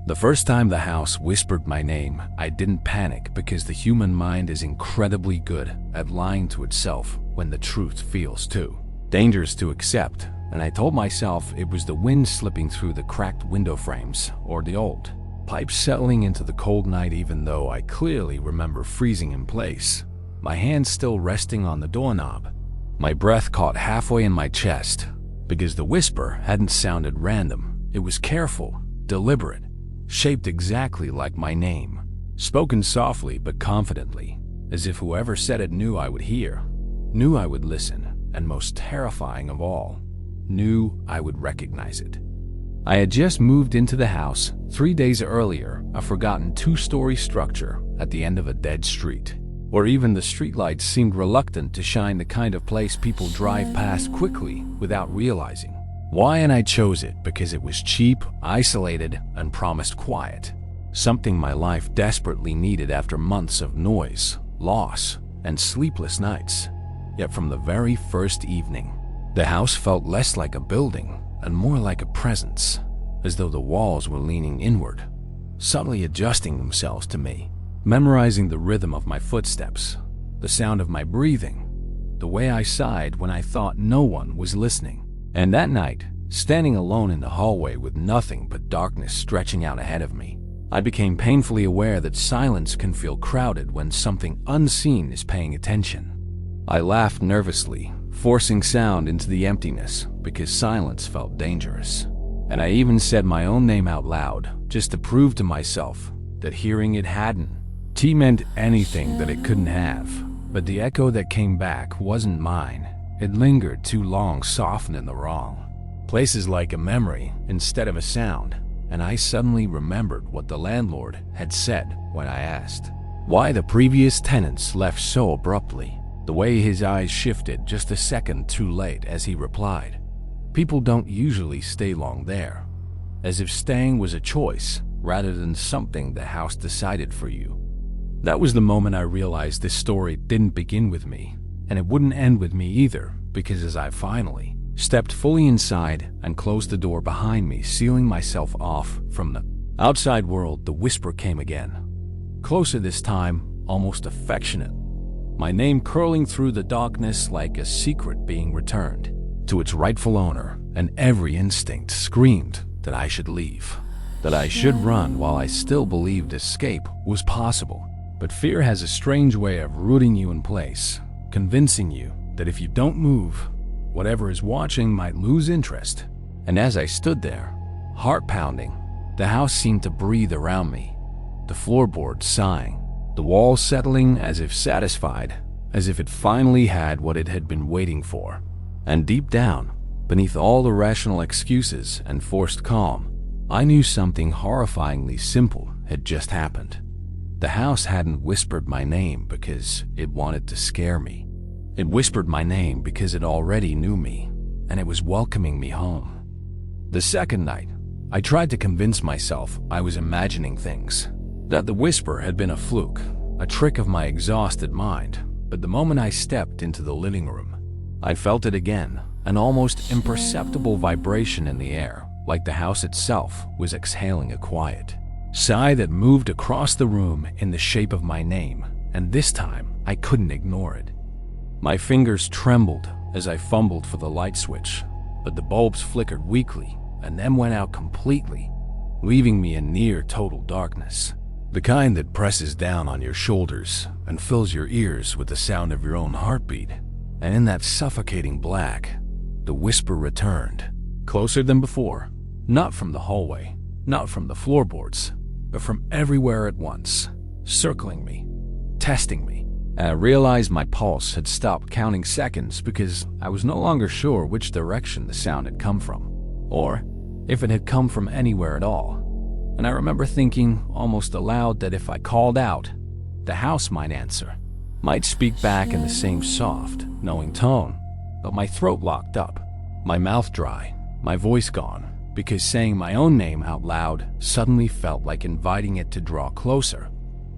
The first time the house whispered my name, I didn't panic because the human mind is incredibly good at lying to itself when the truth feels too dangerous to accept, and I told myself it was the wind slipping through the cracked window frames or the old pipes settling into the cold night, even though I clearly remember freezing in place, my hands still resting on the doorknob. My breath caught halfway in my chest because the whisper hadn't sounded random. It was careful, deliberate, shaped exactly like my name, spoken softly but confidently, as if whoever said it knew I would hear, knew I would listen, and most terrifying of all, knew I would recognize it. I had just moved into the house 3 days earlier, a forgotten 2-story structure at the end of a dead street, where even the streetlights seemed reluctant to shine, the kind of place people drive past quickly without realizing why. And I chose it because it was cheap, isolated, and promised quiet, something my life desperately needed after months of noise, loss, and sleepless nights. Yet from the very first evening, the house felt less like a building and more like a presence, as though the walls were leaning inward, subtly adjusting themselves to me, memorizing the rhythm of my footsteps, the sound of my breathing, the way I sighed when I thought no one was listening. And that night, standing alone in the hallway with nothing but darkness stretching out ahead of me, I became painfully aware that silence can feel crowded when something unseen is paying attention. I laughed nervously, forcing sound into the emptiness because silence felt dangerous. And I even said my own name out loud, just to prove to myself that hearing it hadn't meant anything that it couldn't have. But the echo that came back wasn't mine. It lingered too long, softened in the wrong places like a memory instead of a sound. And I suddenly remembered what the landlord had said when I asked why the previous tenants left so abruptly. The way his eyes shifted just a second too late as he replied, "People don't usually stay long there," as if staying was a choice rather than something the house decided for you. That was the moment I realized this story didn't begin with me, and it wouldn't end with me either, because as I finally stepped fully inside and closed the door behind me, sealing myself off from the outside world, the whisper came again. Closer this time, almost affectionate. My name curling through the darkness like a secret being returned to its rightful owner, and every instinct screamed that I should leave, that I should run while I still believed escape was possible. But fear has a strange way of rooting you in place, convincing you that if you don't move, whatever is watching might lose interest. And as I stood there, heart pounding, the house seemed to breathe around me, the floorboards sighing, the walls settling as if satisfied, as if it finally had what it had been waiting for. And deep down, beneath all the rational excuses and forced calm, I knew something horrifyingly simple had just happened. The house hadn't whispered my name because it wanted to scare me. It whispered my name because it already knew me, and it was welcoming me home. The second night, I tried to convince myself I was imagining things, that the whisper had been a fluke, a trick of my exhausted mind. But the moment I stepped into the living room, I felt it again, an almost imperceptible vibration in the air, like the house itself was exhaling a quiet sigh that moved across the room in the shape of my name, and this time I couldn't ignore it. My fingers trembled as I fumbled for the light switch, but the bulbs flickered weakly and then went out completely, leaving me in near total darkness. The kind that presses down on your shoulders and fills your ears with the sound of your own heartbeat. And in that suffocating black, the whisper returned, closer than before, not from the hallway, not from the floorboards, but from everywhere at once, circling me, testing me. And I realized my pulse had stopped counting seconds because I was no longer sure which direction the sound had come from, or if it had come from anywhere at all. And I remember thinking almost aloud that if I called out, the house might answer, might speak back in the same soft, knowing tone. But my throat locked up, my mouth dry, my voice gone, because saying my own name out loud suddenly felt like inviting it to draw closer.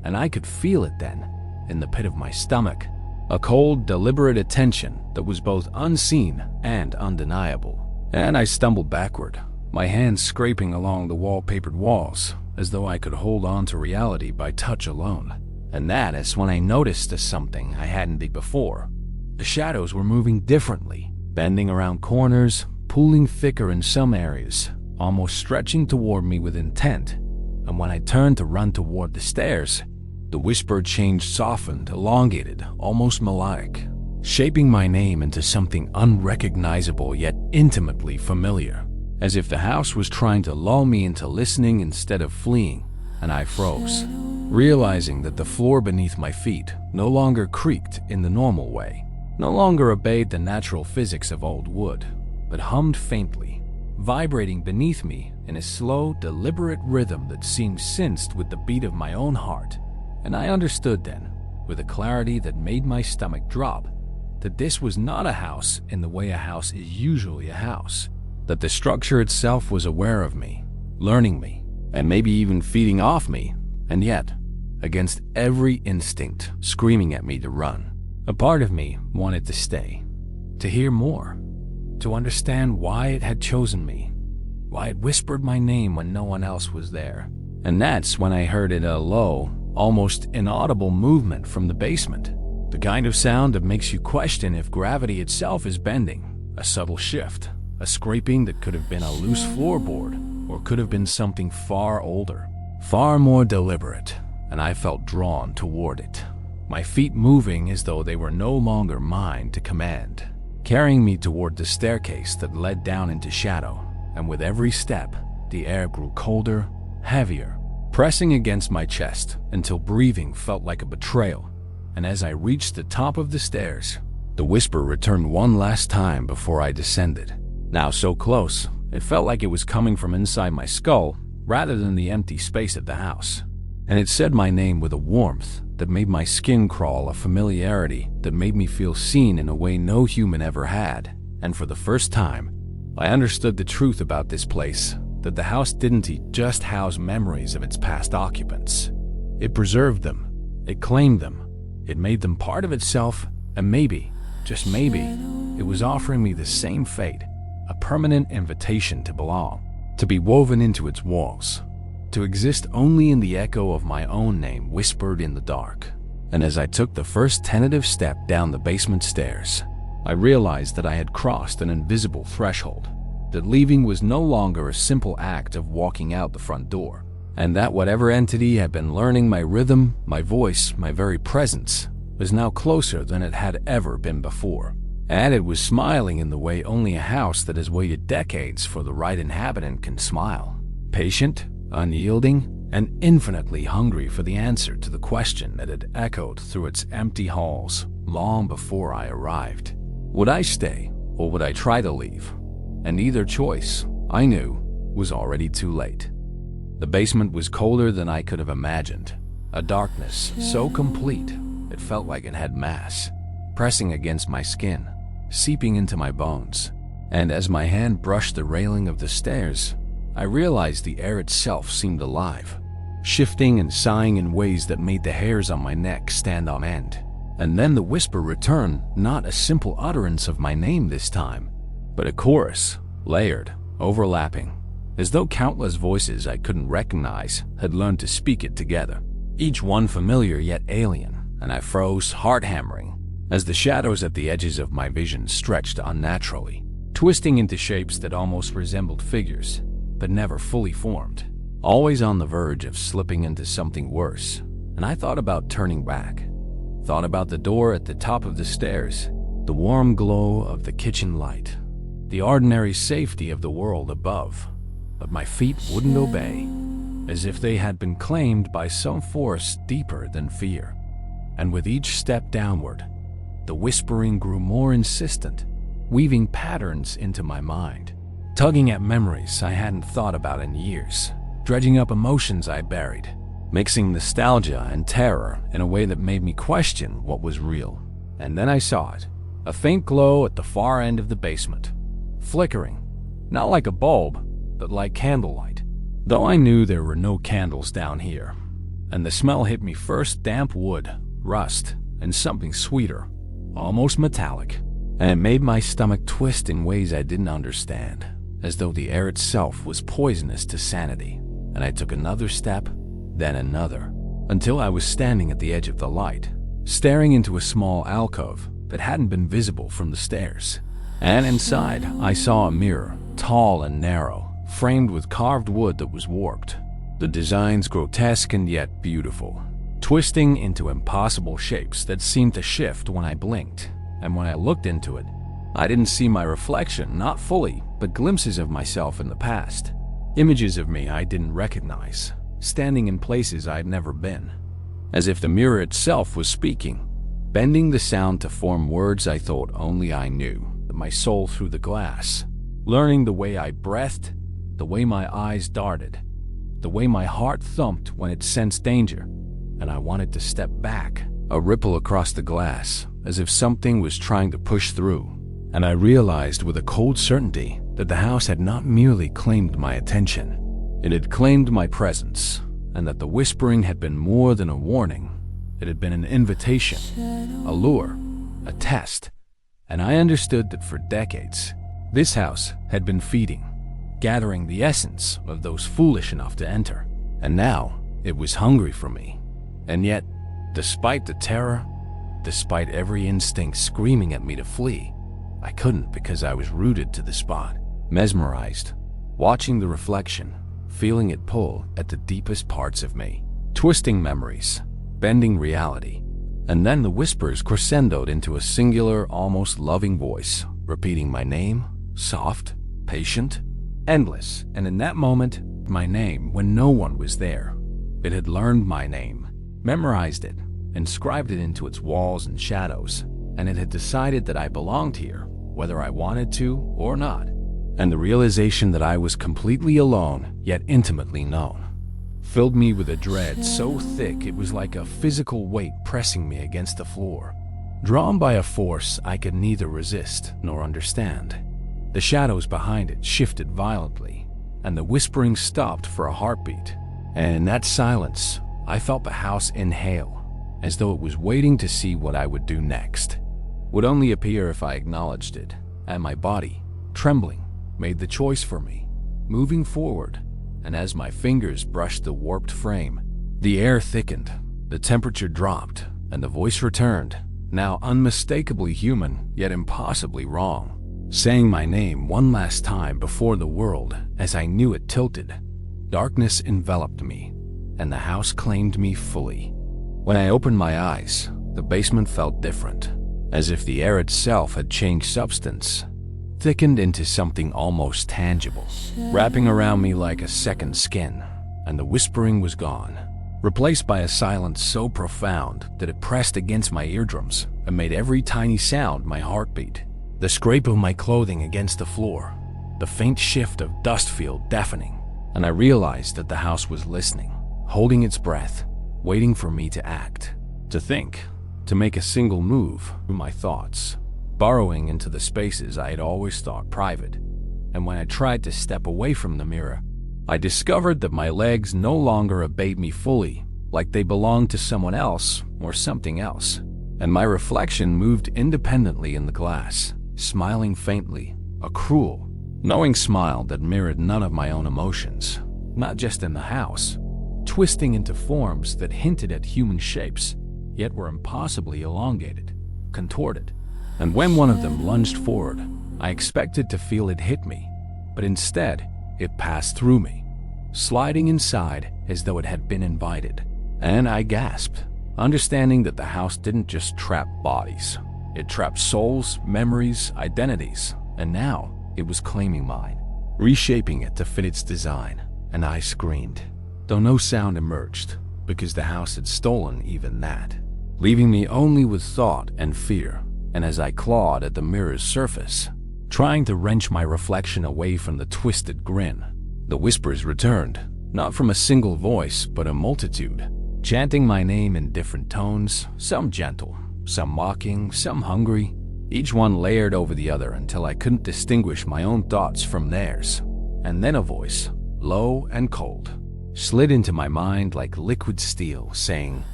And I could feel it then, in the pit of my stomach, a cold, deliberate attention that was both unseen and undeniable. And I stumbled backward, my hands scraping along the wallpapered walls, as though I could hold on to reality by touch alone. And that is when I noticed something I hadn't did before. The shadows were moving differently, bending around corners, pulling thicker in some areas, almost stretching toward me with intent. And when I turned to run toward the stairs, the whispered change softened, elongated, almost melodic, shaping my name into something unrecognizable yet intimately familiar, as if the house was trying to lull me into listening instead of fleeing. And I froze, realizing that the floor beneath my feet no longer creaked in the normal way, no longer obeyed the natural physics of old wood, but hummed faintly, vibrating beneath me in a slow, deliberate rhythm that seemed synced with the beat of my own heart. And I understood then, with a clarity that made my stomach drop, that this was not a house in the way a house is usually a house, that the structure itself was aware of me, learning me, and maybe even feeding off me, and yet, against every instinct screaming at me to run, a part of me wanted to stay, to hear more, to understand why it had chosen me, why it whispered my name when no one else was there. And that's when I heard it, a low, almost inaudible movement from the basement, the kind of sound that makes you question if gravity itself is bending, a subtle shift, a scraping that could have been a loose floorboard or could have been something far older, far more deliberate, and I felt drawn toward it, my feet moving as though they were no longer mine to command, carrying me toward the staircase that led down into shadow. And with every step, the air grew colder, heavier, pressing against my chest until breathing felt like a betrayal. And as I reached the top of the stairs, the whisper returned one last time before I descended. Now so close, it felt like it was coming from inside my skull rather than the empty space of the house. And it said my name with a warmth that made my skin crawl, a familiarity that made me feel seen in a way no human ever had. And for the first time, I understood the truth about this place, that the house didn't just house memories of its past occupants. It preserved them, it claimed them, it made them part of itself, and maybe, just maybe, it was offering me the same fate, a permanent invitation to belong, to be woven into its walls, to exist only in the echo of my own name whispered in the dark. And as I took the first tentative step down the basement stairs, I realized that I had crossed an invisible threshold, that leaving was no longer a simple act of walking out the front door, and that whatever entity had been learning my rhythm, my voice, my very presence, was now closer than it had ever been before. And it was smiling in the way only a house that has waited decades for the right inhabitant can smile, patient, unyielding, and infinitely hungry for the answer to the question that had echoed through its empty halls long before I arrived. Would I stay, or would I try to leave? And either choice, I knew, was already too late. The basement was colder than I could have imagined, a darkness so complete it felt like it had mass, pressing against my skin, seeping into my bones. And as my hand brushed the railing of the stairs, I realized the air itself seemed alive, shifting and sighing in ways that made the hairs on my neck stand on end. And then the whisper returned, not a simple utterance of my name this time, but a chorus, layered, overlapping, as though countless voices I couldn't recognize had learned to speak it together, each one familiar yet alien. And I froze, heart hammering, as the shadows at the edges of my vision stretched unnaturally, twisting into shapes that almost resembled figures, but never fully formed, always on the verge of slipping into something worse. And I thought about turning back, thought about the door at the top of the stairs, the warm glow of the kitchen light, the ordinary safety of the world above. But my feet wouldn't obey, as if they had been claimed by some force deeper than fear. And with each step downward, the whispering grew more insistent, weaving patterns into my mind, tugging at memories I hadn't thought about in years, dredging up emotions I buried, mixing nostalgia and terror in a way that made me question what was real. And then I saw it, a faint glow at the far end of the basement, flickering, not like a bulb, but like candlelight, though I knew there were no candles down here. And the smell hit me first, damp wood, rust, and something sweeter, almost metallic, and it made my stomach twist in ways I didn't understand, as though the air itself was poisonous to sanity. and I took another step, then another, until I was standing at the edge of the light, staring into a small alcove that hadn't been visible from the stairs. And inside, I saw a mirror, tall and narrow, framed with carved wood that was warped. The designs grotesque and yet beautiful, twisting into impossible shapes that seemed to shift when I blinked. And when I looked into it, I didn't see my reflection, not fully, but glimpses of myself in the past. Images of me I didn't recognize, standing in places I'd never been. As if the mirror itself was speaking, bending the sound to form words I thought only I knew. My soul through the glass, learning the way I breathed, the way my eyes darted, the way my heart thumped when it sensed danger, and I wanted to step back. A ripple across the glass, as if something was trying to push through, and I realized with a cold certainty that the house had not merely claimed my attention, it had claimed my presence, and that the whispering had been more than a warning. It had been an invitation, a lure, a test. And I understood that for decades, this house had been feeding, gathering the essence of those foolish enough to enter. And now it was hungry for me. And yet, despite the terror, despite every instinct screaming at me to flee, I couldn't because I was rooted to the spot, mesmerized, watching the reflection, feeling it pull at the deepest parts of me, twisting memories, bending reality. And then the whispers crescendoed into a singular, almost loving voice, repeating my name, soft, patient, endless. And in that moment, my name, when no one was there. It had learned my name, memorized it, inscribed it into its walls and shadows, and it had decided that I belonged here, whether I wanted to or not. And the realization that I was completely alone, yet intimately known, filled me with a dread so thick it was like a physical weight pressing me against the floor, drawn by a force I could neither resist nor understand. The shadows behind it shifted violently, and the whispering stopped for a heartbeat. And in that silence, I felt the house inhale, as though it was waiting to see what I would do next. Would only appear if I acknowledged it, and my body, trembling, made the choice for me, moving forward. And as my fingers brushed the warped frame, the air thickened, the temperature dropped, and the voice returned, now unmistakably human, yet impossibly wrong, saying my name one last time before the world as I knew it tilted. Darkness enveloped me, and the house claimed me fully. When I opened my eyes, the basement felt different, as if the air itself had changed substance, thickened into something almost tangible, wrapping around me like a second skin. And the whispering was gone, replaced by a silence so profound that it pressed against my eardrums and made every tiny sound my heartbeat. The scrape of my clothing against the floor, the faint shift of dust feel deafening, and I realized that the house was listening, holding its breath, waiting for me to act, to think, to make a single move through my thoughts, burrowing into the spaces I had always thought private. And when I tried to step away from the mirror, I discovered that my legs no longer obeyed me fully, like they belonged to someone else or something else. And my reflection moved independently in the glass, smiling faintly, a cruel, knowing smile that mirrored none of my own emotions, not just in the house, twisting into forms that hinted at human shapes, yet were impossibly elongated, contorted. And when one of them lunged forward, I expected to feel it hit me, but instead, it passed through me, sliding inside as though it had been invited. And I gasped, understanding that the house didn't just trap bodies. It trapped souls, memories, identities, and now it was claiming mine, reshaping it to fit its design. And I screamed, though no sound emerged, because the house had stolen even that, leaving me only with thought and fear. And as I clawed at the mirror's surface, trying to wrench my reflection away from the twisted grin, the whispers returned, not from a single voice, but a multitude, chanting my name in different tones, some gentle, some mocking, some hungry, each one layered over the other until I couldn't distinguish my own thoughts from theirs. And then a voice, low and cold, slid into my mind like liquid steel, saying,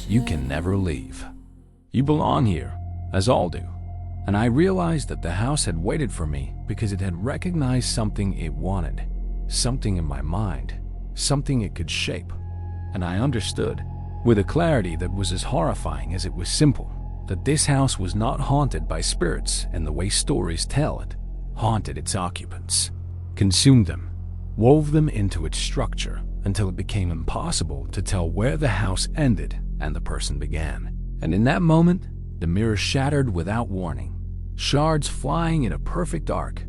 "You can never leave. You belong here, as all do." And I realized that the house had waited for me because it had recognized something it wanted, something in my mind, something it could shape. And I understood, with a clarity that was as horrifying as it was simple, that this house was not haunted by spirits in the way stories tell it, haunted its occupants, consumed them, wove them into its structure until it became impossible to tell where the house ended and the person began. And in that moment, the mirror shattered without warning, shards flying in a perfect arc,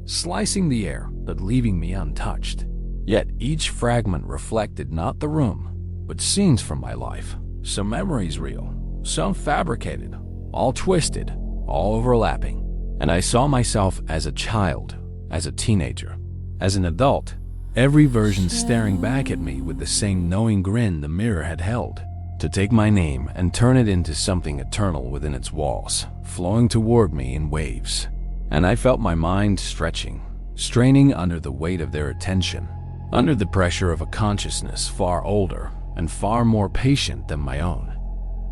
slicing the air but leaving me untouched. Yet each fragment reflected not the room, but scenes from my life, some memories real, some fabricated, all twisted, all overlapping. And I saw myself as a child, as a teenager, as an adult, every version staring back at me with the same knowing grin the mirror had held, to take my name and turn it into something eternal within its walls, flowing toward me in waves. And I felt my mind stretching, straining under the weight of their attention, under the pressure of a consciousness far older and far more patient than my own.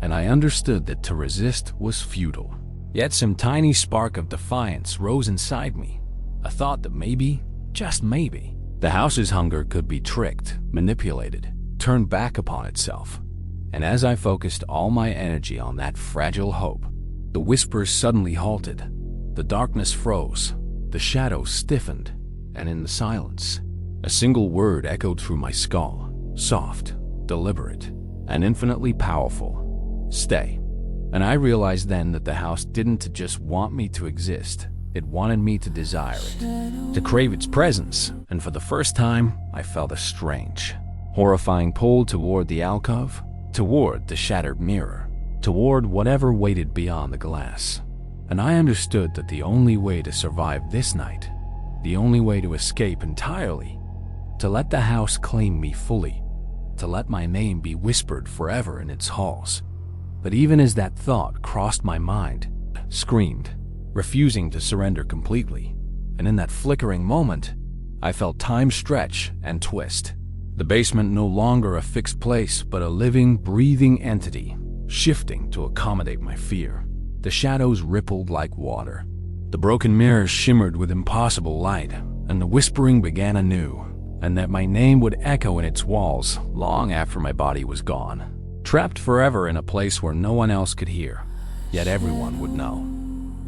And I understood that to resist was futile. Yet some tiny spark of defiance rose inside me, a thought that maybe, just maybe, the house's hunger could be tricked, manipulated, turned back upon itself. And as I focused all my energy on that fragile hope, the whispers suddenly halted, the darkness froze, the shadows stiffened, and in the silence, a single word echoed through my skull, soft, deliberate, and infinitely powerful: stay. And I realized then that the house didn't just want me to exist, it wanted me to desire it, to crave its presence. And for the first time, I felt a strange, horrifying pull toward the alcove, toward the shattered mirror, toward whatever waited beyond the glass. And I understood that the only way to survive this night, the only way to escape entirely, to let the house claim me fully, to let my name be whispered forever in its halls. But even as that thought crossed my mind, screamed, refusing to surrender completely, and in that flickering moment, I felt time stretch and twist. The basement no longer a fixed place, but a living, breathing entity, shifting to accommodate my fear. The shadows rippled like water. The broken mirrors shimmered with impossible light, and the whispering began anew, and that my name would echo in its walls long after my body was gone, trapped forever in a place where no one else could hear, yet everyone would know.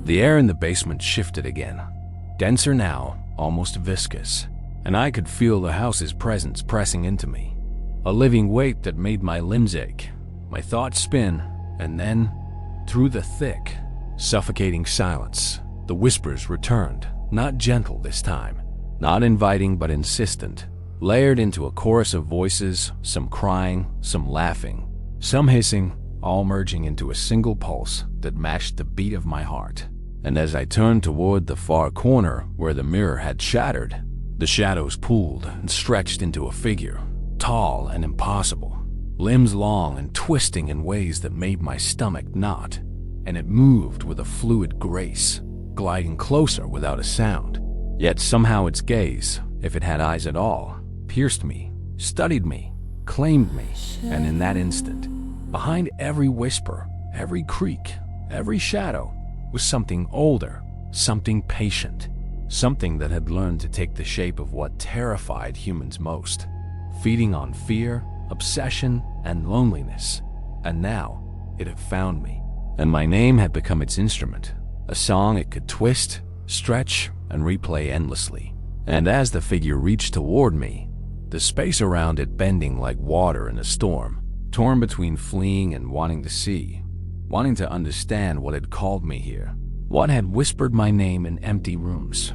The air in the basement shifted again, denser now, almost viscous, and I could feel the house's presence pressing into me, a living weight that made my limbs ache, my thoughts spin, and then, through the thick, suffocating silence, the whispers returned, not gentle this time, not inviting but insistent, layered into a chorus of voices, some crying, some laughing, some hissing, all merging into a single pulse that matched the beat of my heart. And as I turned toward the far corner where the mirror had shattered, the shadows pooled and stretched into a figure, tall and impossible, limbs long and twisting in ways that made my stomach knot, and it moved with a fluid grace, gliding closer without a sound. Yet somehow its gaze, if it had eyes at all, pierced me, studied me, claimed me, and in that instant, behind every whisper, every creak, every shadow, was something older, something patient, something that had learned to take the shape of what terrified humans most, feeding on fear, obsession, and loneliness. And now, it had found me, and my name had become its instrument, a song it could twist, stretch, and replay endlessly. And as the figure reached toward me, the space around it bending like water in a storm, torn between fleeing and wanting to see, wanting to understand what had called me here, what had whispered my name in empty rooms.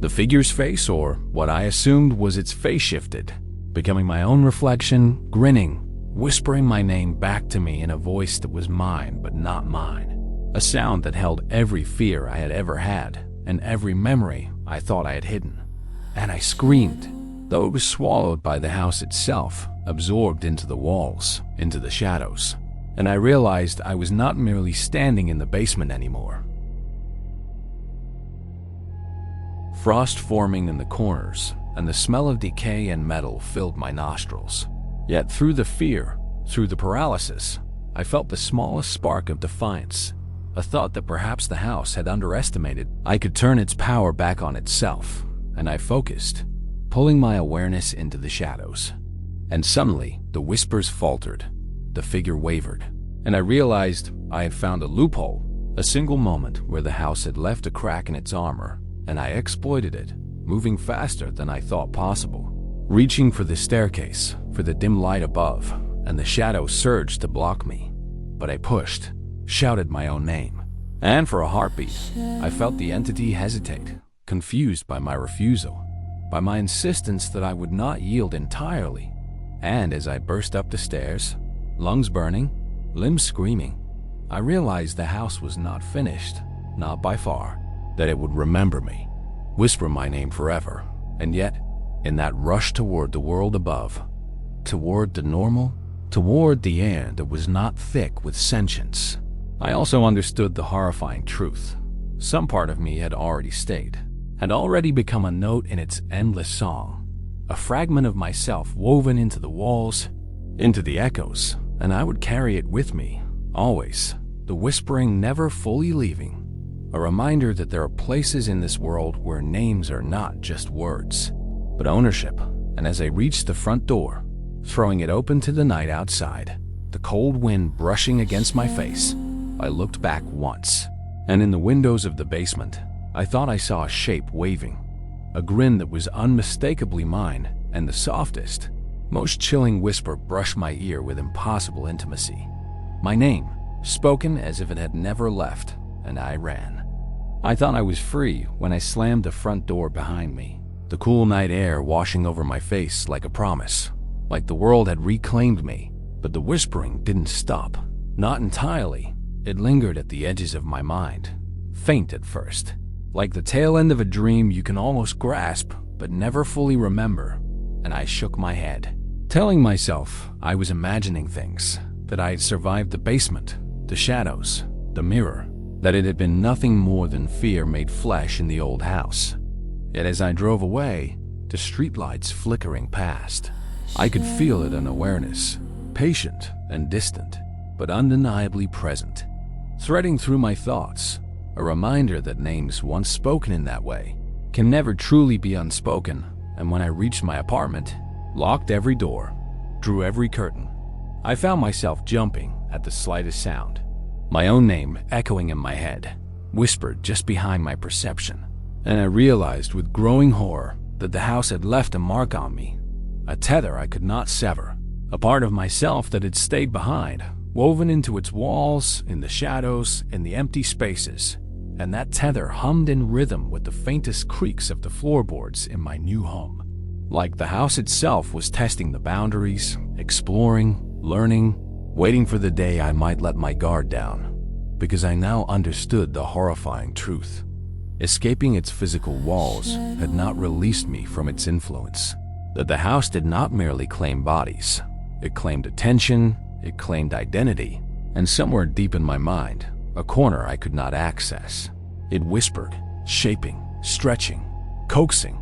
The figure's face, or what I assumed was its face, shifted, becoming my own reflection, grinning, whispering my name back to me in a voice that was mine but not mine, a sound that held every fear I had ever had and every memory I thought I had hidden. And I screamed, though it was swallowed by the house itself, absorbed into the walls, into the shadows. And I realized I was not merely standing in the basement anymore. Frost forming in the corners, and the smell of decay and metal filled my nostrils. Yet through the fear, through the paralysis, I felt the smallest spark of defiance, a thought that perhaps the house had underestimated. I could turn its power back on itself, and I focused, pulling my awareness into the shadows, And suddenly, the whispers faltered, the figure wavered, and I realized I had found a loophole, a single moment where the house had left a crack in its armor, and I exploited it, moving faster than I thought possible. Reaching for the staircase, for the dim light above, and the shadow surged to block me. But I pushed, shouted my own name, and for a heartbeat, I felt the entity hesitate, confused by my refusal, by my insistence that I would not yield entirely. And as I burst up the stairs, lungs burning, limbs screaming, I realized the house was not finished, not by far, that it would remember me, whisper my name forever. And yet, in that rush toward the world above, toward the normal, toward the air that was not thick with sentience, I also understood the horrifying truth. Some part of me had already stayed, had already become a note in its endless song, a fragment of myself woven into the walls, into the echoes, and I would carry it with me, always, the whispering never fully leaving, a reminder that there are places in this world where names are not just words, but ownership. And as I reached the front door, throwing it open to the night outside, the cold wind brushing against my face, I looked back once, and in the windows of the basement, I thought I saw a shape waving, a grin that was unmistakably mine, and the softest, most chilling whisper brushed my ear with impossible intimacy. My name, spoken as if it had never left, and I ran. I thought I was free when I slammed the front door behind me, the cool night air washing over my face like a promise, like the world had reclaimed me. But the whispering didn't stop, not entirely. It lingered at the edges of my mind, faint at first, like the tail end of a dream you can almost grasp but never fully remember. And I shook my head, telling myself I was imagining things, that I had survived the basement, the shadows, the mirror, that it had been nothing more than fear made flesh in the old house. Yet as I drove away, the streetlights flickering past, I could feel it, an awareness, patient and distant, but undeniably present, threading through my thoughts, a reminder that names once spoken in that way can never truly be unspoken. And when I reached my apartment, locked every door, drew every curtain, I found myself jumping at the slightest sound, my own name echoing in my head, whispered just behind my perception. And I realized with growing horror that the house had left a mark on me, a tether I could not sever, a part of myself that had stayed behind, woven into its walls, in the shadows, in the empty spaces. And that tether hummed in rhythm with the faintest creaks of the floorboards in my new home. Like the house itself was testing the boundaries, exploring, learning, waiting for the day I might let my guard down, because I now understood the horrifying truth. Escaping its physical walls had not released me from its influence, that the house did not merely claim bodies. It claimed attention, it claimed identity, and somewhere deep in my mind, a corner I could not access, it whispered, shaping, stretching, coaxing,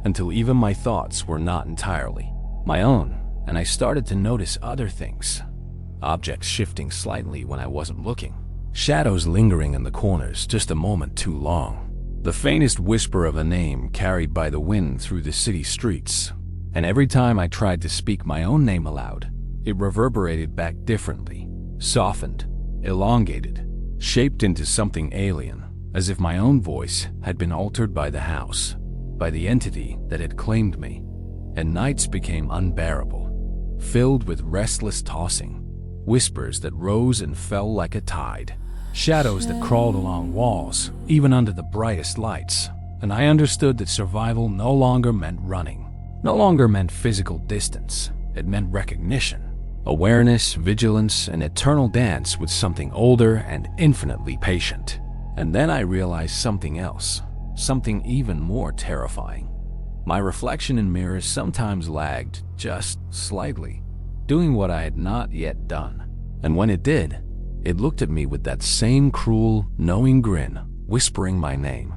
until even my thoughts were not entirely my own, and I started to notice other things. Objects shifting slightly when I wasn't looking, shadows lingering in the corners just a moment too long, the faintest whisper of a name carried by the wind through the city streets. And every time I tried to speak my own name aloud, it reverberated back differently, softened, elongated, shaped into something alien, as if my own voice had been altered by the house, by the entity that had claimed me. And nights became unbearable, filled with restless tossing, whispers that rose and fell like a tide, shadows that crawled along walls, even under the brightest lights. And I understood that survival no longer meant running, no longer meant physical distance. It meant recognition, awareness, vigilance, an eternal dance with something older and infinitely patient. And then I realized something else, something even more terrifying. My reflection in mirrors sometimes lagged, just slightly, doing what I had not yet done. And when it did, it looked at me with that same cruel, knowing grin, whispering my name.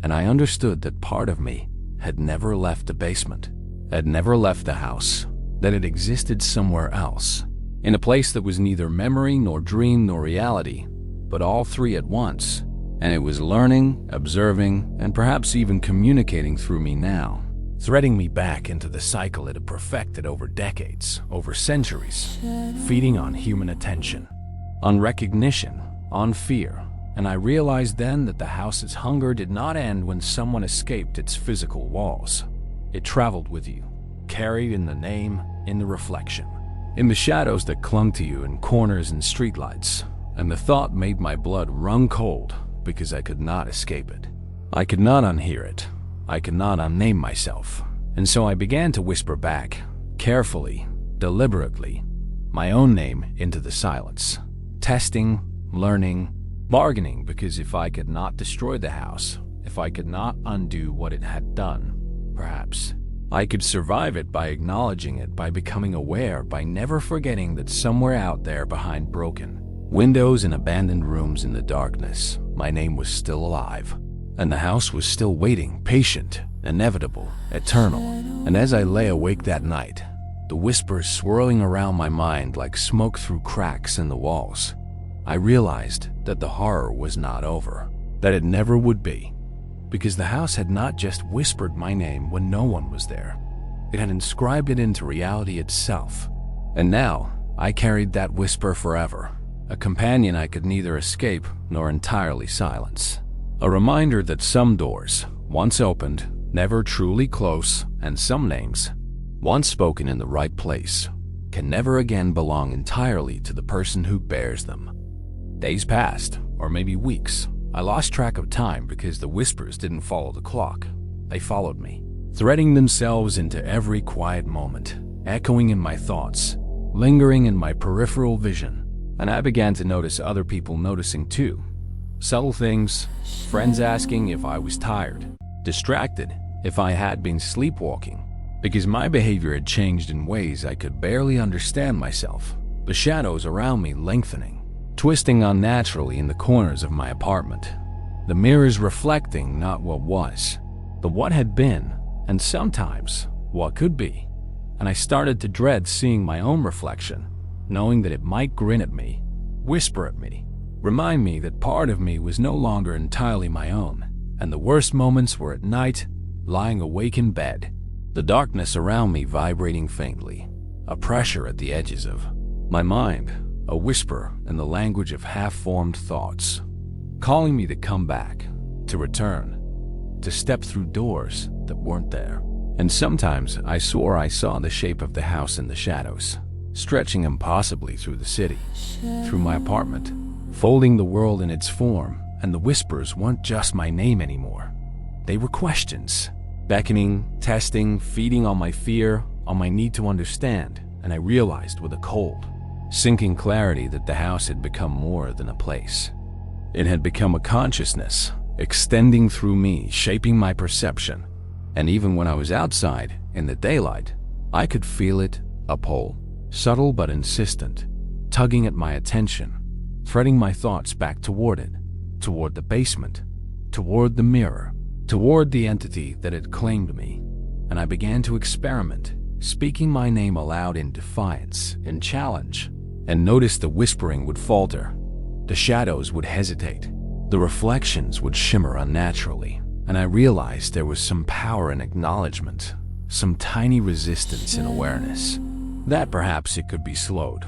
And I understood that part of me had never left the basement, had never left the house, that it existed somewhere else, in a place that was neither memory nor dream nor reality, but all three at once. And it was learning, observing, and perhaps even communicating through me now, threading me back into the cycle it had perfected over decades, over centuries, feeding on human attention, on recognition, on fear. And I realized then that the house's hunger did not end when someone escaped its physical walls. It traveled with you, carried in the name, in the reflection, in the shadows that clung to you in corners and streetlights. And the thought made my blood run cold because I could not escape it. I could not unhear it. I could not unname myself. And so I began to whisper back, carefully, deliberately, my own name into the silence, testing, learning, bargaining, because if I could not destroy the house, if I could not undo what it had done, perhaps I could survive it by acknowledging it, by becoming aware, by never forgetting that somewhere out there behind broken windows and abandoned rooms in the darkness, my name was still alive. And the house was still waiting, patient, inevitable, eternal. And as I lay awake that night, the whispers swirling around my mind like smoke through cracks in the walls, I realized that the horror was not over, that it never would be, because the house had not just whispered my name when no one was there. It had inscribed it into reality itself. And now I carried that whisper forever, a companion I could neither escape nor entirely silence. A reminder that some doors, once opened, never truly close, and some names, once spoken in the right place, can never again belong entirely to the person who bears them. Days passed, or maybe weeks. I lost track of time because the whispers didn't follow the clock. They followed me, threading themselves into every quiet moment, echoing in my thoughts, lingering in my peripheral vision. And I began to notice other people noticing too. Subtle things, friends asking if I was tired, distracted, if I had been sleepwalking, because my behavior had changed in ways I could barely understand myself. The shadows around me lengthening, twisting unnaturally in the corners of my apartment. The mirrors reflecting not what was, but what had been, and sometimes what could be. And I started to dread seeing my own reflection, knowing that it might grin at me, whisper at me, remind me that part of me was no longer entirely my own. And the worst moments were at night, lying awake in bed, the darkness around me vibrating faintly, a pressure at the edges of my mind, a whisper in the language of half-formed thoughts, calling me to come back, to return, to step through doors that weren't there. And sometimes I swore I saw the shape of the house in the shadows, stretching impossibly through the city, through my apartment, folding the world in its form. And the whispers weren't just my name anymore. They were questions, beckoning, testing, feeding on my fear, on my need to understand. And I realized with a cold, sinking clarity that the house had become more than a place. It had become a consciousness, extending through me, shaping my perception. And even when I was outside, in the daylight, I could feel it, a pull, subtle but insistent, tugging at my attention, threading my thoughts back toward it, toward the basement, toward the mirror, toward the entity that had claimed me. And I began to experiment, speaking my name aloud in defiance, in challenge, and noticed the whispering would falter, the shadows would hesitate, the reflections would shimmer unnaturally. And I realized there was some power in acknowledgement, some tiny resistance in awareness, that perhaps it could be slowed,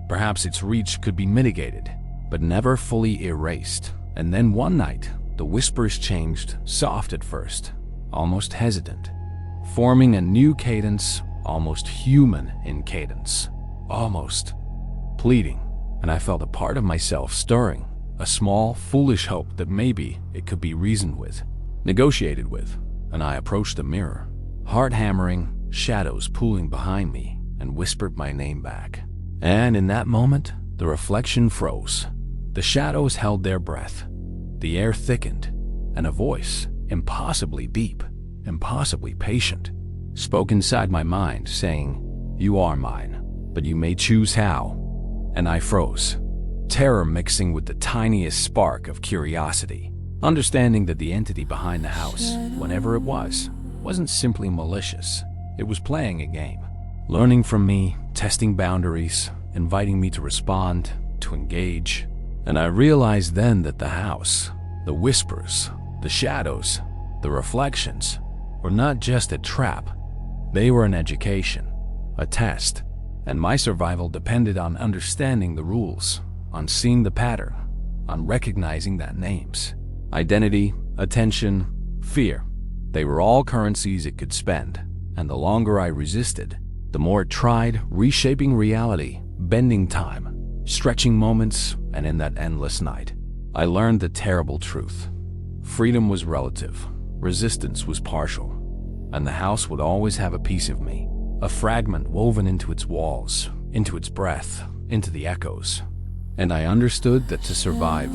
perhaps its reach could be mitigated, but never fully erased. And then one night, the whispers changed, soft at first, almost hesitant, forming a new cadence, almost human in cadence, almost pleading. And I felt a part of myself stirring, a small, foolish hope that maybe it could be reasoned with, negotiated with. And I approached the mirror, heart hammering, shadows pulling behind me, and whispered my name back. And in that moment, the reflection froze. The shadows held their breath. The air thickened, and a voice, impossibly deep, impossibly patient, spoke inside my mind, saying, "You are mine, but you may choose how." And I froze, terror mixing with the tiniest spark of curiosity, understanding that the entity behind the house, whenever it was, wasn't simply malicious. It was playing a game, learning from me, testing boundaries, inviting me to respond, to engage. And I realized then that the house, the whispers, the shadows, the reflections, were not just a trap, they were an education, a test, and my survival depended on understanding the rules, on seeing the pattern, on recognizing that names, identity, attention, fear, they were all currencies it could spend, and the longer I resisted, the more it tried reshaping reality, bending time, stretching moments, and in that endless night, I learned the terrible truth. Freedom was relative, resistance was partial, and the house would always have a piece of me, a fragment woven into its walls, into its breath, into the echoes. And I understood that to survive,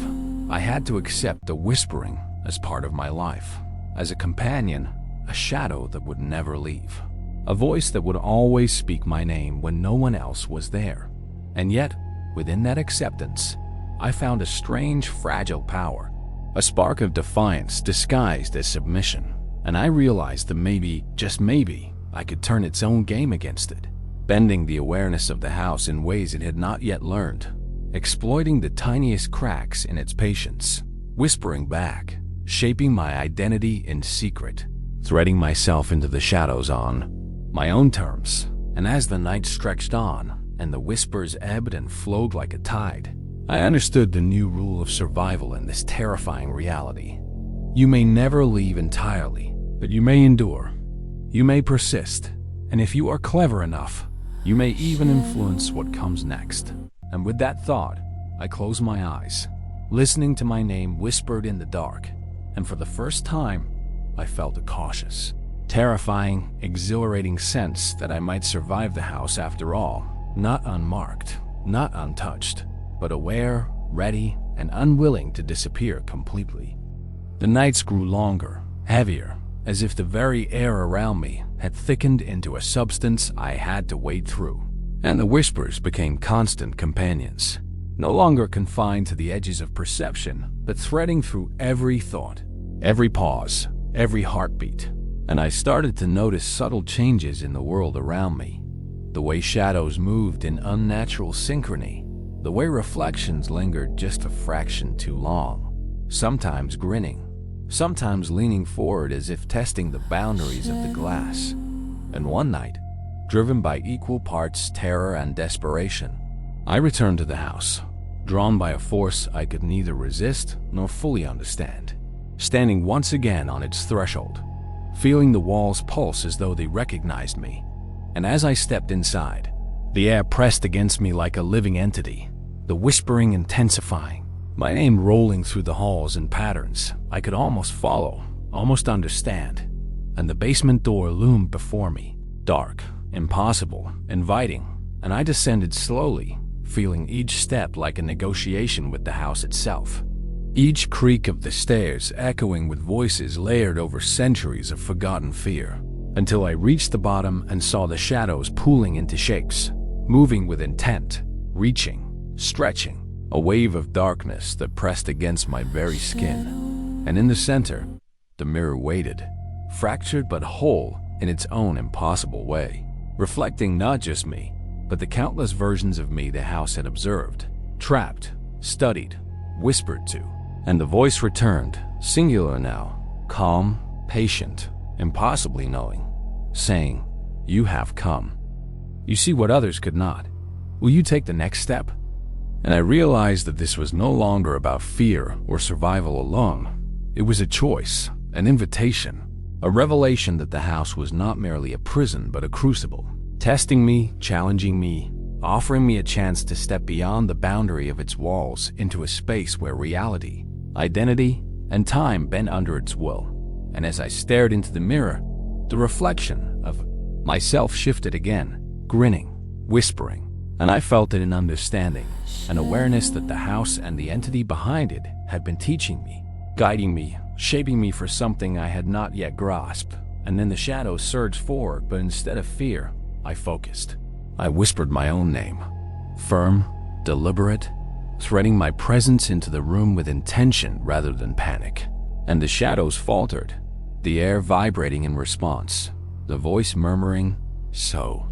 I had to accept the whispering as part of my life, as a companion, a shadow that would never leave, a voice that would always speak my name when no one else was there. And yet, within that acceptance, I found a strange, fragile power, a spark of defiance disguised as submission, and I realized that maybe, just maybe, I could turn its own game against it, bending the awareness of the house in ways it had not yet learned, exploiting the tiniest cracks in its patience, whispering back, shaping my identity in secret, threading myself into the shadows on my own terms. And as the night stretched on and the whispers ebbed and flowed like a tide, I understood the new rule of survival in this terrifying reality. You may never leave entirely, but you may endure. You may persist, and if you are clever enough, you may even influence what comes next. And with that thought, I closed my eyes, listening to my name whispered in the dark, and for the first time, I felt a cautious, terrifying, exhilarating sense that I might survive the house after all, not unmarked, not untouched, but aware, ready, and unwilling to disappear completely. The nights grew longer, heavier, as if the very air around me had thickened into a substance I had to wade through, and the whispers became constant companions, no longer confined to the edges of perception, but threading through every thought, every pause, every heartbeat. And I started to notice subtle changes in the world around me, the way shadows moved in unnatural synchrony, the way reflections lingered just a fraction too long, sometimes grinning, sometimes leaning forward as if testing the boundaries of the glass. And one night, driven by equal parts terror and desperation, I returned to the house, drawn by a force I could neither resist nor fully understand, standing once again on its threshold, feeling the walls pulse as though they recognized me. And as I stepped inside, the air pressed against me like a living entity, the whispering intensifying, my name rolling through the halls in patterns I could almost follow, almost understand. And the basement door loomed before me, dark, impossible, inviting, and I descended slowly, feeling each step like a negotiation with the house itself, each creak of the stairs echoing with voices layered over centuries of forgotten fear, until I reached the bottom and saw the shadows pooling into shapes, moving with intent, reaching, stretching, a wave of darkness that pressed against my very skin. And in the center, the mirror waited, fractured but whole in its own impossible way, reflecting not just me, but the countless versions of me the house had observed, trapped, studied, whispered to. And the voice returned, singular now, calm, patient, impossibly knowing, saying, "You have come. You see what others could not. Will you take the next step?" And I realized that this was no longer about fear or survival alone. It was a choice, an invitation, a revelation that the house was not merely a prison but a crucible, testing me, challenging me, offering me a chance to step beyond the boundary of its walls into a space where reality, identity, and time bent under its will. And as I stared into the mirror, the reflection of myself shifted again, grinning, whispering, and I felt it in understanding, an awareness that the house and the entity behind it had been teaching me, guiding me, shaping me for something I had not yet grasped. And then the shadows surged forward, but instead of fear, I focused. I whispered my own name, firm, deliberate, threading my presence into the room with intention rather than panic. And the shadows faltered, the air vibrating in response, the voice murmuring, "So,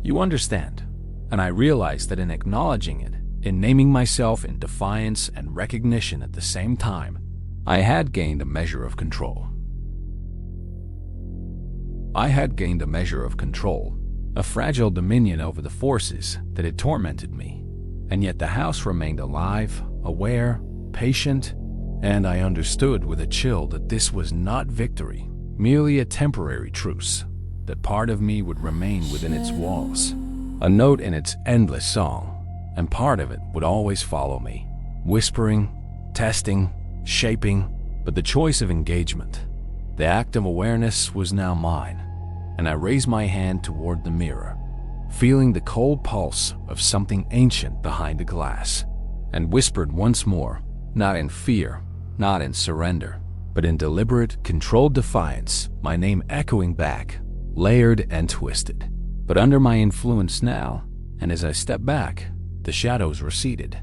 you understand." And I realized that in acknowledging it, in naming myself in defiance and recognition at the same time, I had gained a measure of control. I had gained a measure of control, a fragile dominion over the forces that had tormented me. And yet the house remained alive, aware, patient, and I understood with a chill that this was not victory, merely a temporary truce, that part of me would remain within its walls, a note in its endless song, and part of it would always follow me, whispering, testing, shaping, but the choice of engagement, the act of awareness was now mine, and I raised my hand toward the mirror, feeling the cold pulse of something ancient behind the glass, and whispered once more, not in fear, not in surrender, but in deliberate, controlled defiance, my name echoing back, layered and twisted. But under my influence now, and as I stepped back, the shadows receded,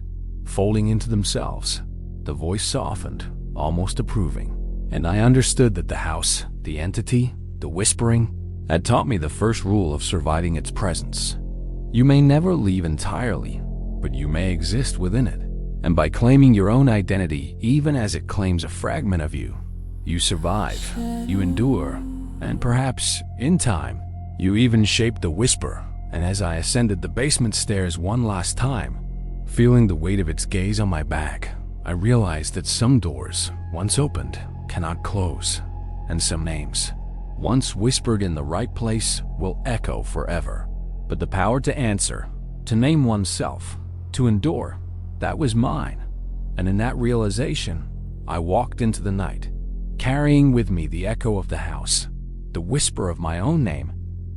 folding into themselves. The voice softened, almost approving, and I understood that the house, the entity, the whispering, had taught me the first rule of surviving its presence. You may never leave entirely, but you may exist within it. And by claiming your own identity, even as it claims a fragment of you, you survive, you endure, and perhaps, in time, you even shape the whisper. And as I ascended the basement stairs one last time, feeling the weight of its gaze on my back, I realized that some doors, once opened, cannot close, and some names, once whispered in the right place, will echo forever. But the power to answer, to name oneself, to endure, that was mine. And in that realization, I walked into the night, carrying with me the echo of the house, the whisper of my own name,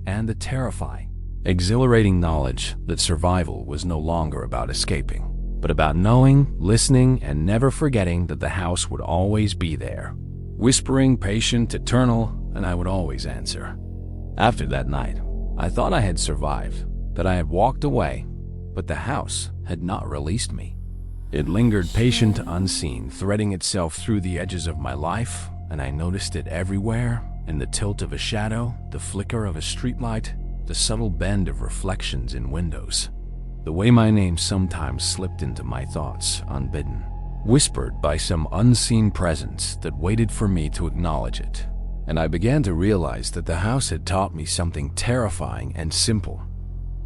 and the terrifying, exhilarating knowledge that survival was no longer about escaping, but about knowing, listening, and never forgetting that the house would always be there, whispering, patient, eternal, and I would always answer. After that night, I thought I had survived, that I had walked away, but the house had not released me. It lingered patient, unseen, threading itself through the edges of my life, and I noticed it everywhere, in the tilt of a shadow, the flicker of a streetlight, the subtle bend of reflections in windows. The way my name sometimes slipped into my thoughts, unbidden, whispered by some unseen presence that waited for me to acknowledge it. And I began to realize that the house had taught me something terrifying and simple.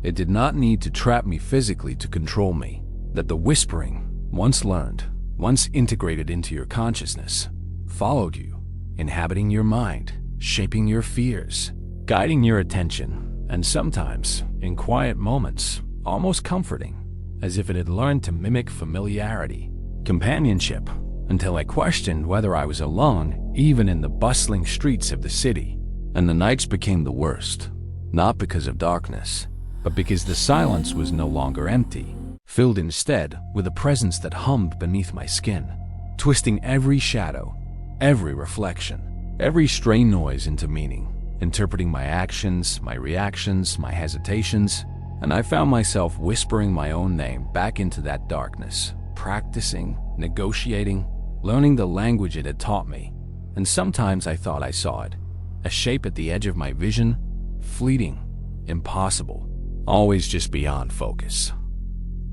It did not need to trap me physically to control me, that the whispering, once learned, once integrated into your consciousness, followed you, inhabiting your mind, shaping your fears, guiding your attention, and sometimes, in quiet moments, almost comforting, as if it had learned to mimic familiarity, companionship, until I questioned whether I was alone, even in the bustling streets of the city. And the nights became the worst, not because of darkness, but because the silence was no longer empty, filled instead with a presence that hummed beneath my skin, twisting every shadow, every reflection, every stray noise into meaning, interpreting my actions, my reactions, my hesitations, and I found myself whispering my own name back into that darkness, practicing, negotiating, learning the language it had taught me. And sometimes I thought I saw it, a shape at the edge of my vision, fleeting, impossible, always just beyond focus,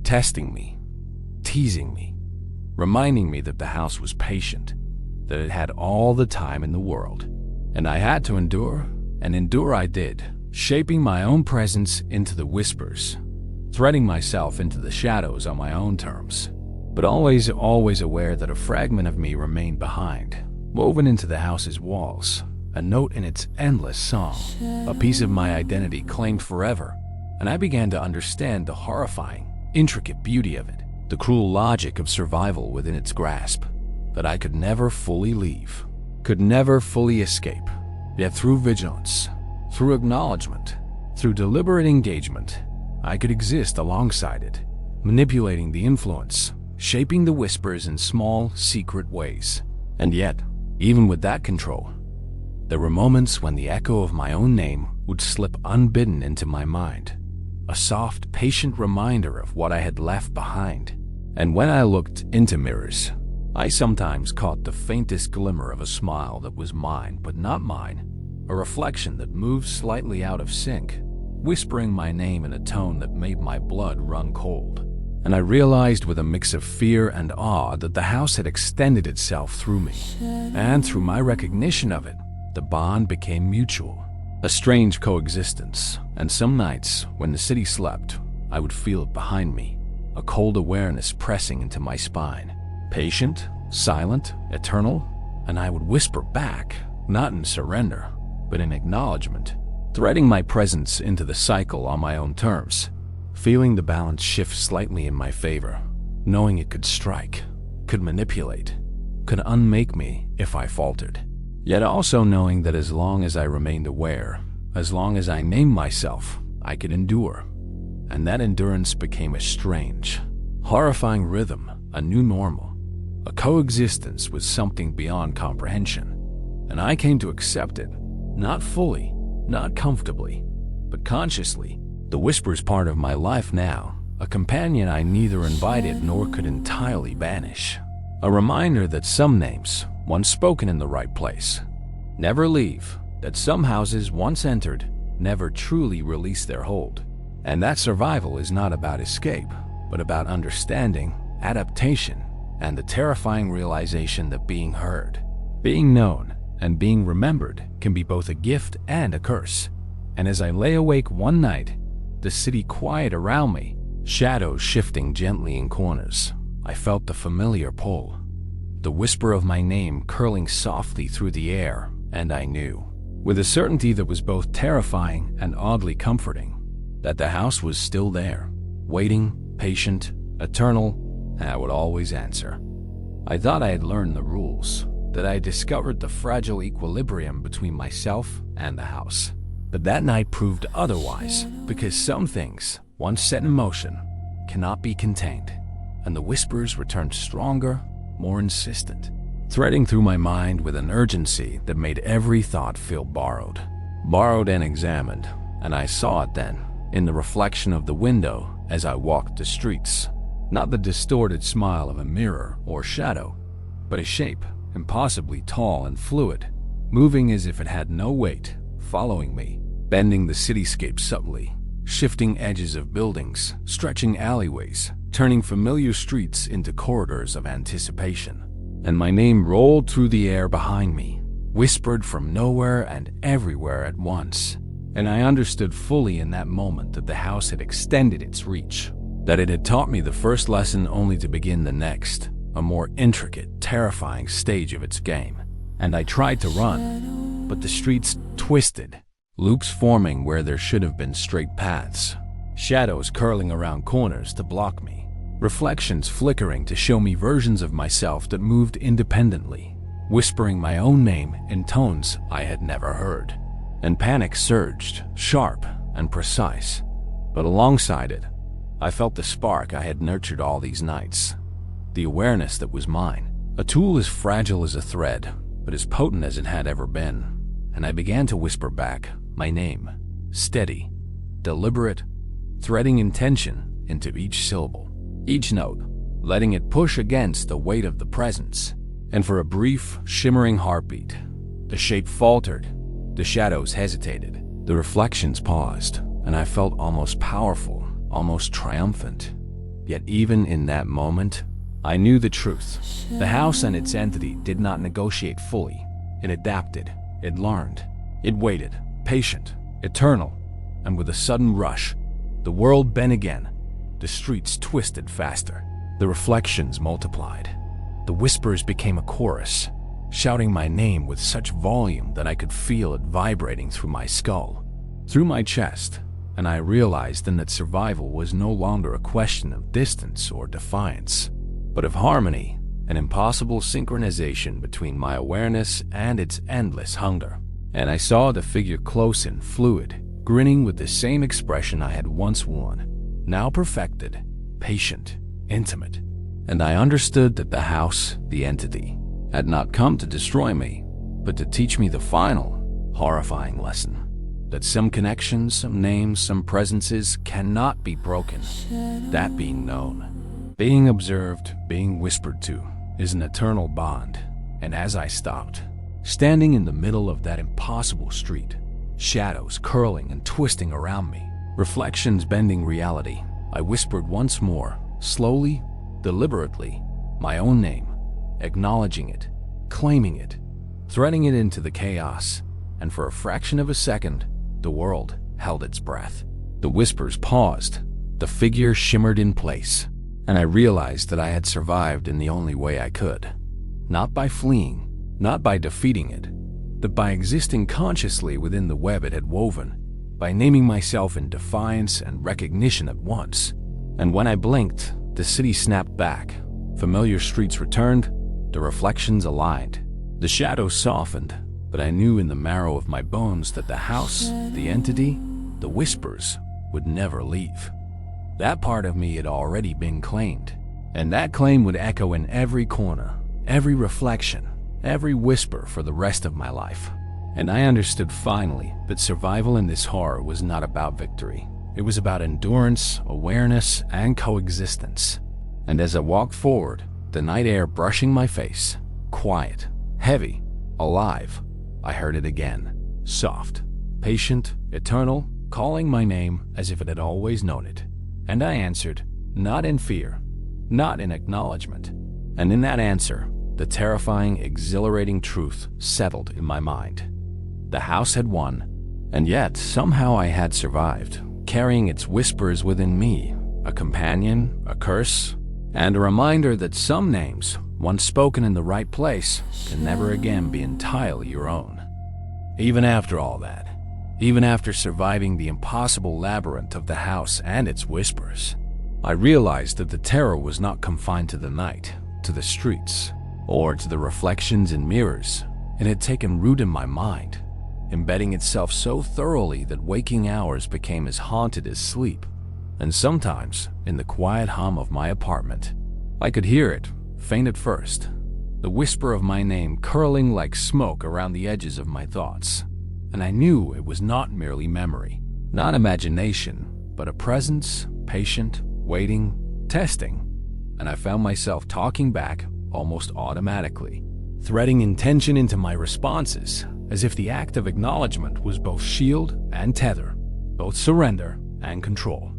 testing me, teasing me, reminding me that the house was patient, that it had all the time in the world, and I had to endure, and endure I did, shaping my own presence into the whispers, threading myself into the shadows on my own terms, but always aware that a fragment of me remained behind, woven into the house's walls, a note in its endless song, a piece of my identity claimed forever. And I began to understand the horrifying, intricate beauty of it, the cruel logic of survival within its grasp, that I could never fully leave, could never fully escape. Yet through vigilance, through acknowledgement, through deliberate engagement, I could exist alongside it, manipulating the influence, shaping the whispers in small, secret ways. And yet, even with that control, there were moments when the echo of my own name would slip unbidden into my mind, a soft, patient reminder of what I had left behind. And when I looked into mirrors, I sometimes caught the faintest glimmer of a smile that was mine but not mine, a reflection that moved slightly out of sync, whispering my name in a tone that made my blood run cold. And I realized with a mix of fear and awe that the house had extended itself through me, and through my recognition of it, the bond became mutual. A strange coexistence, and some nights, when the city slept, I would feel it behind me, a cold awareness pressing into my spine. Patient, silent, eternal, and I would whisper back, not in surrender, but in acknowledgement, threading my presence into the cycle on my own terms, feeling the balance shift slightly in my favor, knowing it could strike, could manipulate, could unmake me if I faltered. Yet also knowing that as long as I remained aware, as long as I named myself, I could endure. And that endurance became a strange, horrifying rhythm, a new normal, a coexistence with something beyond comprehension. And I came to accept it, not fully, not comfortably, but consciously. The whisper's part of my life now, a companion I neither invited nor could entirely banish. A reminder that some names, once spoken in the right place, never leave, that some houses once entered, never truly release their hold. And that survival is not about escape, but about understanding, adaptation, and the terrifying realization that being heard, being known, and being remembered can be both a gift and a curse. And as I lay awake one night, the city quiet around me, shadows shifting gently in corners, I felt the familiar pull, the whisper of my name curling softly through the air, and I knew, with a certainty that was both terrifying and oddly comforting, that the house was still there, waiting, patient, eternal, and I would always answer. I thought I had learned the rules, that I had discovered the fragile equilibrium between myself and the house. But that night proved otherwise, because some things, once set in motion, cannot be contained, and the whispers returned stronger, more insistent, threading through my mind with an urgency that made every thought feel borrowed and examined, and I saw it then, in the reflection of the window as I walked the streets. Not the distorted smile of a mirror or shadow, but a shape, impossibly tall and fluid, moving as if it had no weight, following me, bending the cityscape subtly, shifting edges of buildings, stretching alleyways, turning familiar streets into corridors of anticipation. And my name rolled through the air behind me, whispered from nowhere and everywhere at once. And I understood fully in that moment that the house had extended its reach, that it had taught me the first lesson only to begin the next, a more intricate, terrifying stage of its game. And I tried to run, but the streets twisted, loops forming where there should have been straight paths, shadows curling around corners to block me, reflections flickering to show me versions of myself that moved independently, whispering my own name in tones I had never heard. And panic surged, sharp and precise. But alongside it, I felt the spark I had nurtured all these nights, the awareness that was mine, a tool as fragile as a thread, but as potent as it had ever been. And I began to whisper back my name, steady, deliberate, threading intention into each syllable, each note, letting it push against the weight of the presence. And for a brief, shimmering heartbeat, the shape faltered, the shadows hesitated, the reflections paused, and I felt almost powerful, almost triumphant. Yet even in that moment, I knew the truth. The house and its entity did not negotiate fully. It adapted, it learned, it waited, patient, eternal, and with a sudden rush, the world bent again. The streets twisted faster, the reflections multiplied. The whispers became a chorus, shouting my name with such volume that I could feel it vibrating through my skull, through my chest, and I realized then that survival was no longer a question of distance or defiance, but of harmony, an impossible synchronization between my awareness and its endless hunger. And I saw the figure close and fluid, grinning with the same expression I had once worn, now perfected, patient, intimate. And I understood that the house, the entity, had not come to destroy me, but to teach me the final, horrifying lesson. That some connections, some names, some presences cannot be broken. That being known, being observed, being whispered to, is an eternal bond. And as I stopped, standing in the middle of that impossible street, shadows curling and twisting around me, reflections bending reality, I whispered once more, slowly, deliberately, my own name, acknowledging it, claiming it, threading it into the chaos, and for a fraction of a second, The world held its breath. The whispers paused. The figure shimmered in place. And I realized that I had survived in the only way I could. Not by fleeing, not by defeating it, but by existing consciously within the web it had woven, by naming myself in defiance and recognition at once. And when I blinked, the city snapped back. Familiar streets returned, the reflections aligned. The shadows softened, but I knew in the marrow of my bones that the house, the entity, the whispers would never leave. That part of me had already been claimed, and that claim would echo in every corner, every reflection, every whisper for the rest of my life. And I understood finally that survival in this horror was not about victory. It was about endurance, awareness, and coexistence. And as I walked forward, the night air brushing my face, quiet, heavy, alive, I heard it again, soft, patient, eternal, calling my name as if it had always known it. And I answered, not in fear, not in acknowledgement. And in that answer, the terrifying, exhilarating truth settled in my mind. The house had won, and yet somehow I had survived, carrying its whispers within me, a companion, a curse, and a reminder that some names, once spoken in the right place, can never again be entirely your own. Even after all that, even after surviving the impossible labyrinth of the house and its whispers, I realized that the terror was not confined to the night, to the streets, or to the reflections in mirrors. It had taken root in my mind, embedding itself so thoroughly that waking hours became as haunted as sleep. And sometimes, in the quiet hum of my apartment, I could hear it, faint at first, the whisper of my name curling like smoke around the edges of my thoughts. And I knew it was not merely memory, not imagination, but a presence, patient, waiting, testing. And I found myself talking back almost automatically, threading intention into my responses, as if the act of acknowledgement was both shield and tether, both surrender and control.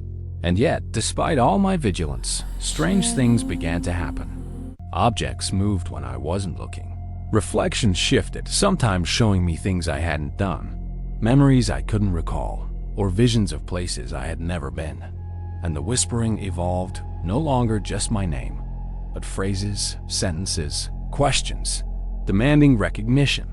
And yet, despite all my vigilance, strange things began to happen. Objects moved when I wasn't looking. Reflections shifted, sometimes showing me things I hadn't done, memories I couldn't recall, or visions of places I had never been. And the whispering evolved, no longer just my name, but phrases, sentences, questions, demanding recognition,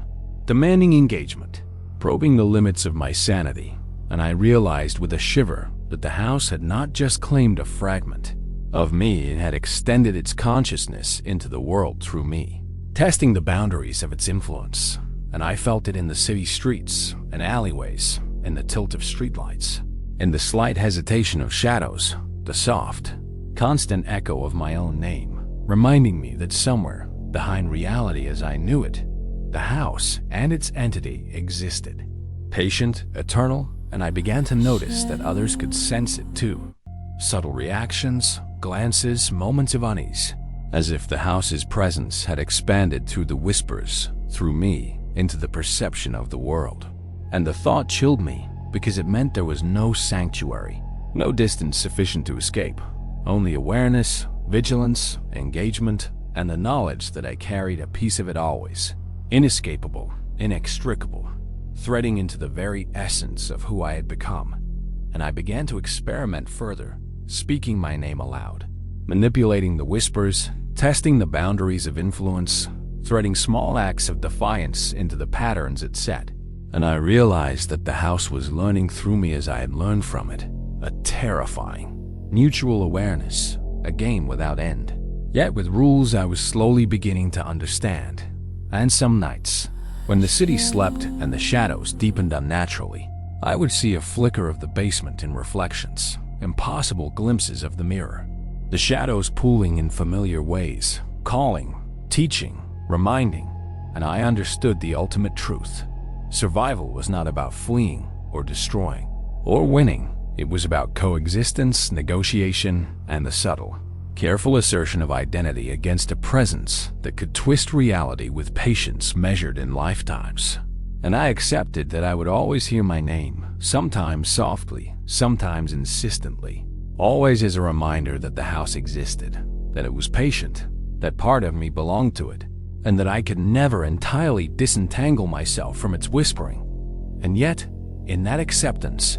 demanding engagement, probing the limits of my sanity. And I realized with a shiver that the house had not just claimed a fragment of me, it had extended its consciousness into the world through me, testing the boundaries of its influence. And I felt it in the city streets and alleyways, in the tilt of streetlights, in the slight hesitation of shadows, the soft, constant echo of my own name, reminding me that somewhere behind reality as I knew it, the house and its entity existed, patient, eternal. And I began to notice that others could sense it too. Subtle reactions, glances, moments of unease, as if the house's presence had expanded through the whispers, through me, into the perception of the world. And the thought chilled me because it meant there was no sanctuary, no distance sufficient to escape, only awareness, vigilance, engagement, and the knowledge that I carried a piece of it always, inescapable, inextricable, threading into the very essence of who I had become. And I began to experiment further, speaking my name aloud, manipulating the whispers, testing the boundaries of influence, threading small acts of defiance into the patterns it set. And I realized that the house was learning through me as I had learned from it, a terrifying, mutual awareness, a game without end, yet with rules I was slowly beginning to understand. And some nights, when the city slept and the shadows deepened unnaturally, I would see a flicker of the basement in reflections, impossible glimpses of the mirror, the shadows pooling in familiar ways, calling, teaching, reminding, and I understood the ultimate truth. Survival was not about fleeing or destroying or winning. It was about coexistence, negotiation, and the subtle, careful assertion of identity against a presence that could twist reality with patience measured in lifetimes. And I accepted that I would always hear my name, sometimes softly, sometimes insistently, always as a reminder that the house existed, that it was patient, that part of me belonged to it, and that I could never entirely disentangle myself from its whispering. And yet, in that acceptance,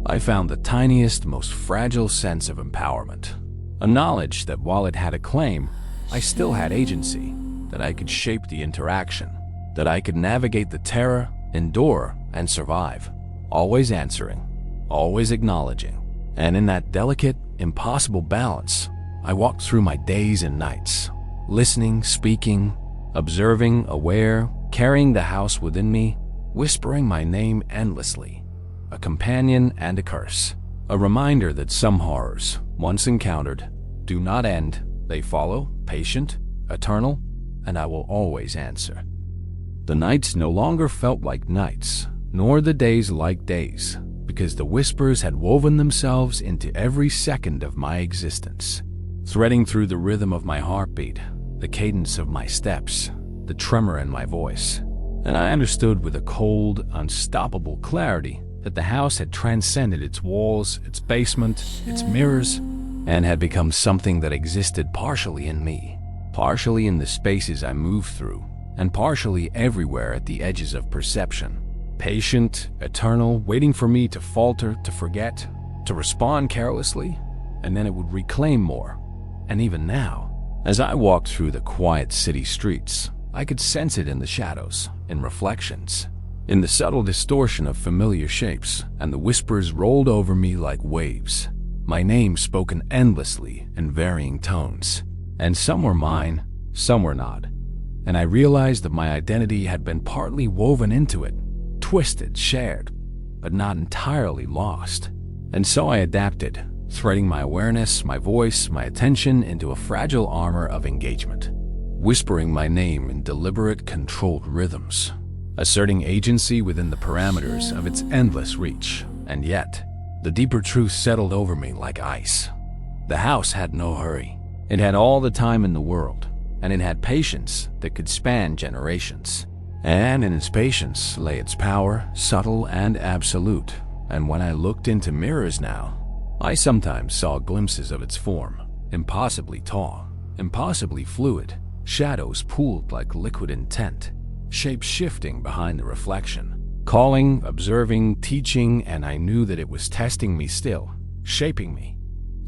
I found the tiniest, most fragile sense of empowerment. A knowledge that while it had a claim, I still had agency, that I could shape the interaction, that I could navigate the terror, endure, and survive, always answering, always acknowledging. And in that delicate, impossible balance, I walked through my days and nights, listening, speaking, observing, aware, carrying the house within me, whispering my name endlessly, a companion and a curse, a reminder that some horrors, once encountered, do not end, they follow, patient, eternal, and I will always answer. The nights no longer felt like nights, nor the days like days, because the whispers had woven themselves into every second of my existence, threading through the rhythm of my heartbeat, the cadence of my steps, the tremor in my voice. And I understood with a cold, unstoppable clarity that the house had transcended its walls, its basement, its mirrors, and had become something that existed partially in me, partially in the spaces I moved through, and partially everywhere at the edges of perception. Patient, eternal, waiting for me to falter, to forget, to respond carelessly, and then it would reclaim more. And even now, as I walked through the quiet city streets, I could sense it in the shadows, in reflections, in the subtle distortion of familiar shapes, and the whispers rolled over me like waves, my name spoken endlessly in varying tones. And some were mine, some were not. And I realized that my identity had been partly woven into it, twisted, shared, but not entirely lost. And so I adapted, threading my awareness, my voice, my attention into a fragile armor of engagement, whispering my name in deliberate, controlled rhythms, asserting agency within the parameters of its endless reach. And yet, the deeper truth settled over me like ice. The house had no hurry. It had all the time in the world, and it had patience that could span generations. And in its patience lay its power, subtle and absolute. And when I looked into mirrors now, I sometimes saw glimpses of its form, impossibly tall, impossibly fluid, shadows pooled like liquid intent, shapes shifting behind the reflection, calling, observing, teaching, and I knew that it was testing me still, shaping me,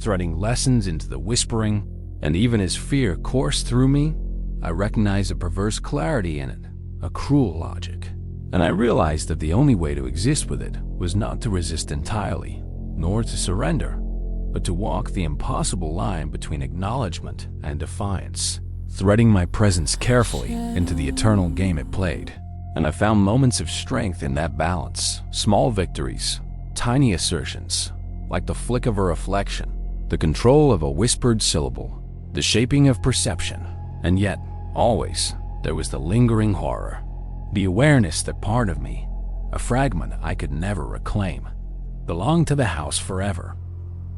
threading lessons into the whispering. And even as fear coursed through me, I recognized a perverse clarity in it, a cruel logic. And I realized that the only way to exist with it was not to resist entirely, nor to surrender, but to walk the impossible line between acknowledgement and defiance, threading my presence carefully into the eternal game it played. And I found moments of strength in that balance, small victories, tiny assertions, like the flick of a reflection, the control of a whispered syllable, the shaping of perception. And yet, always, there was the lingering horror, the awareness that part of me, a fragment I could never reclaim, belonged to the house forever,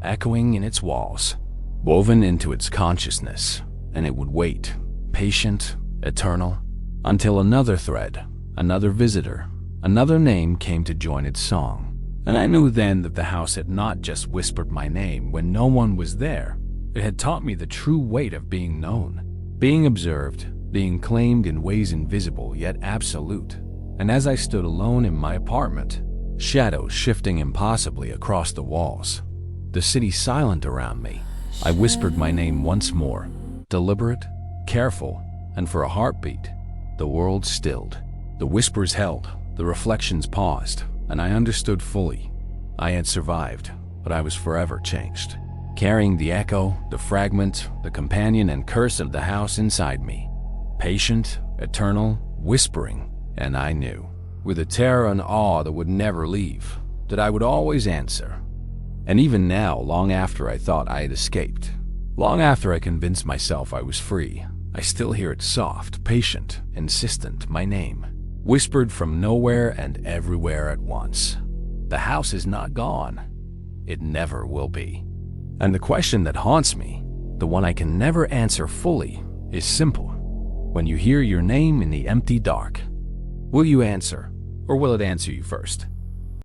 echoing in its walls, woven into its consciousness, and it would wait, patient, eternal, until another thread, another visitor, another name came to join its song. And I knew then that the house had not just whispered my name when no one was there. It had taught me the true weight of being known, being observed, being claimed in ways invisible yet absolute. And as I stood alone in my apartment, shadows shifting impossibly across the walls, the city silent around me, I whispered my name once more, deliberate, careful, and for a heartbeat, the world stilled. The whispers held, the reflections paused, and I understood fully. I had survived, but I was forever changed, carrying the echo, the fragment, the companion and curse of the house inside me, patient, eternal, whispering. And I knew, with a terror and awe that would never leave, that I would always answer. And even now, long after I thought I had escaped, long after I convinced myself I was free, I still hear it soft, patient, insistent, my name, whispered from nowhere and everywhere at once. The house is not gone. It never will be. And the question that haunts me, the one I can never answer fully, is simple. When you hear your name in the empty dark, will you answer, or will it answer you first?